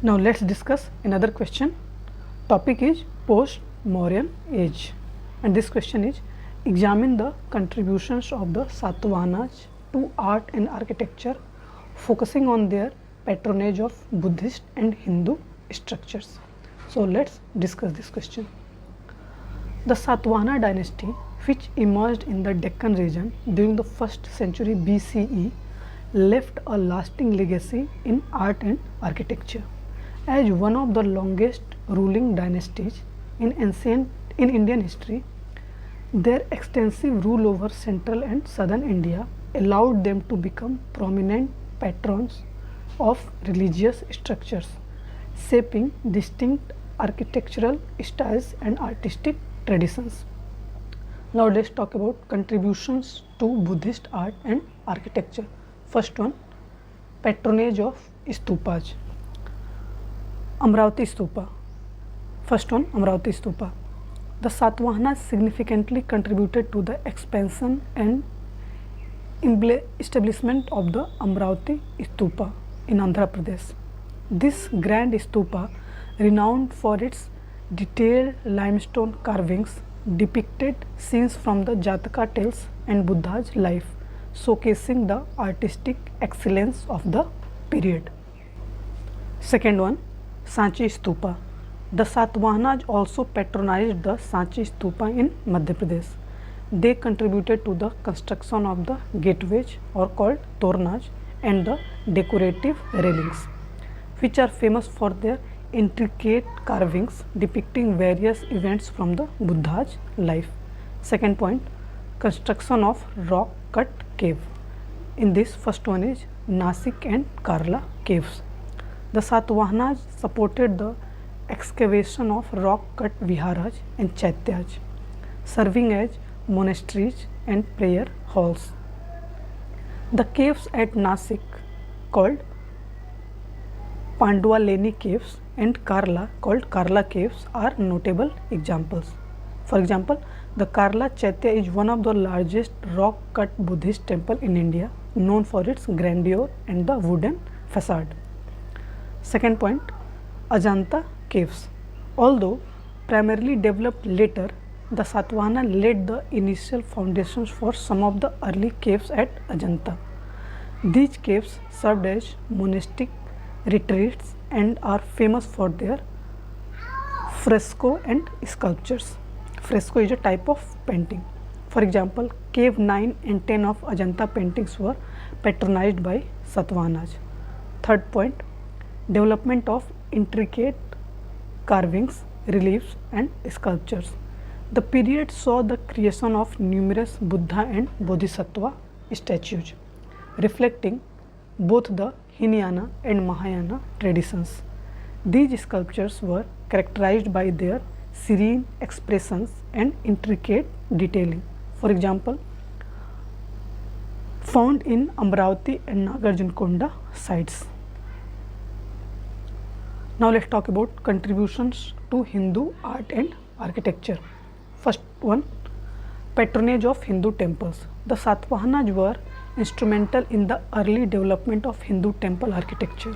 Now let's discuss another question. Topic is post-Mauryan age, and this question is: examine the contributions of the Satavahanas to art and architecture, focusing on their patronage of Buddhist and Hindu structures. So let's discuss this question. The Satavahana dynasty, which emerged in the Deccan region during the 1st century BCE, left a lasting legacy in art and architecture. As one of the longest ruling dynasties in Indian history, their extensive rule over central and southern India allowed them to become prominent patrons of religious structures, shaping distinct architectural styles and artistic traditions. Now let's talk about contributions to Buddhist art and architecture. First one, patronage of stupas. Amravati Stupa. First one, Amravati Stupa. The Satavahanas significantly contributed to the expansion and establishment of the Amravati Stupa in Andhra Pradesh. This grand stupa, renowned for its detailed limestone carvings, depicted scenes from the Jataka tales and Buddha's life, showcasing the artistic excellence of the period. Second one, Sanchi Stupa. The Satavahanas also patronized the Sanchi Stupa in Madhya Pradesh. They contributed to the construction of the gateways, or called tornage, and the decorative railings, which are famous for their intricate carvings depicting various events from the Buddha's life. Second point, construction of rock cut cave. In this, first one is Nasik and Karla caves. The Satavahanas supported the excavation of rock cut viharas and chaityas, serving as monasteries and prayer halls. The caves at Nasik, called Pandwaleni caves, and Karla, called Karla caves, are notable examples. For example, the Karla Chaitya is one of the largest rock cut Buddhist temple in India, known for its grandeur and the wooden facade. Second point, Ajanta caves. Although primarily developed later, the Satavahana laid the initial foundations for some of the early caves at Ajanta. These caves served as monastic retreats and are famous for their fresco and sculptures. Fresco is a type of painting. For example, cave 9 and 10 of Ajanta paintings were patronized by Satavahanas. Third point, development of intricate carvings, reliefs and sculptures. The period saw the creation of numerous Buddha and Bodhisattva statues, reflecting both the Hinayana and Mahayana traditions. These sculptures were characterized by their serene expressions and intricate detailing. For example, found in Amravati and Nagarjunakonda sites. Now let's talk about contributions to Hindu art and architecture. First one, patronage of Hindu temples. The Satavahanas were instrumental in the early development of Hindu temple architecture.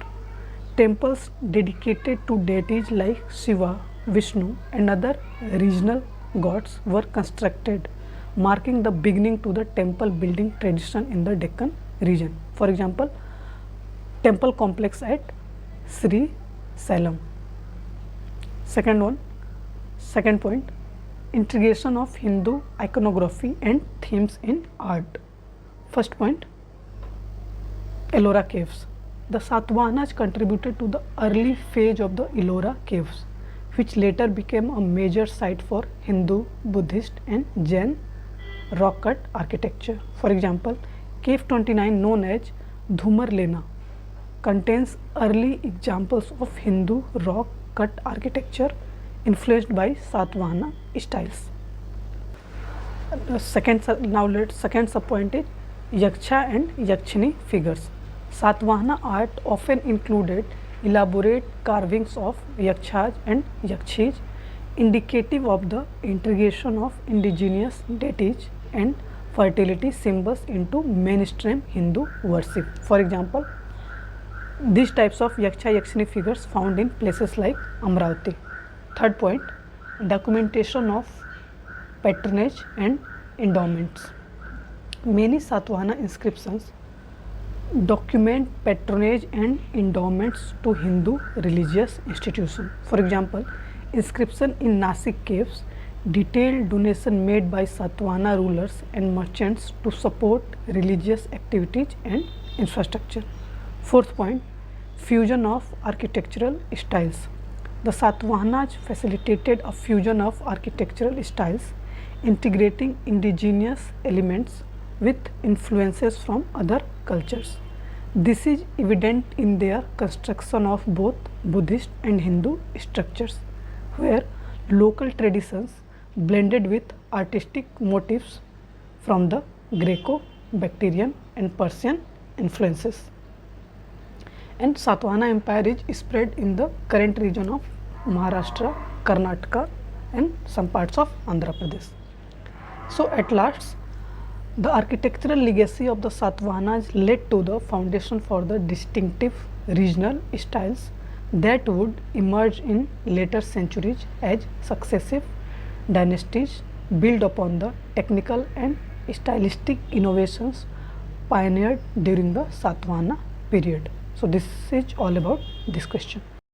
Temples dedicated to deities like Shiva, Vishnu and other regional gods were constructed, marking the beginning to the temple building tradition in the Deccan region. For example, temple complex at Sri Salem. Second point, integration of Hindu iconography and themes in art. First point, Ellora caves. The Satavahanas contributed to the early phase of the Ellora caves, which later became a major site for Hindu, Buddhist and Jain rock cut architecture. For example, cave 29, known as Dhumar Lena, contains early examples of Hindu rock cut architecture influenced by Satavahana styles. Second subpoint is Yaksha and Yakshini figures. Satavahana art often included elaborate carvings of Yakshas and Yakshis, indicative of the integration of indigenous deities and fertility symbols into mainstream Hindu worship. For example, these types of Yaksha Yakshini figures found in places like Amravati. Third point, documentation of patronage and endowments. Many Satvahana inscriptions document patronage and endowments to Hindu religious institutions. For example, inscription in Nasik caves detailed donation made by Satvahana rulers and merchants to support religious activities and infrastructure. Fourth point, fusion of architectural styles. The Satavahanas facilitated a fusion of architectural styles, integrating indigenous elements with influences from other cultures. This is evident in their construction of both Buddhist and Hindu structures, where local traditions blended with artistic motifs from the Greco-Bactrian and Persian influences. And Satvahana Empire is spread in the current region of Maharashtra, Karnataka and some parts of Andhra Pradesh. So at last, the architectural legacy of the Satavahanas led to the foundation for the distinctive regional styles that would emerge in later centuries as successive dynasties build upon the technical and stylistic innovations pioneered during the Satavahana period. So this is all about this question.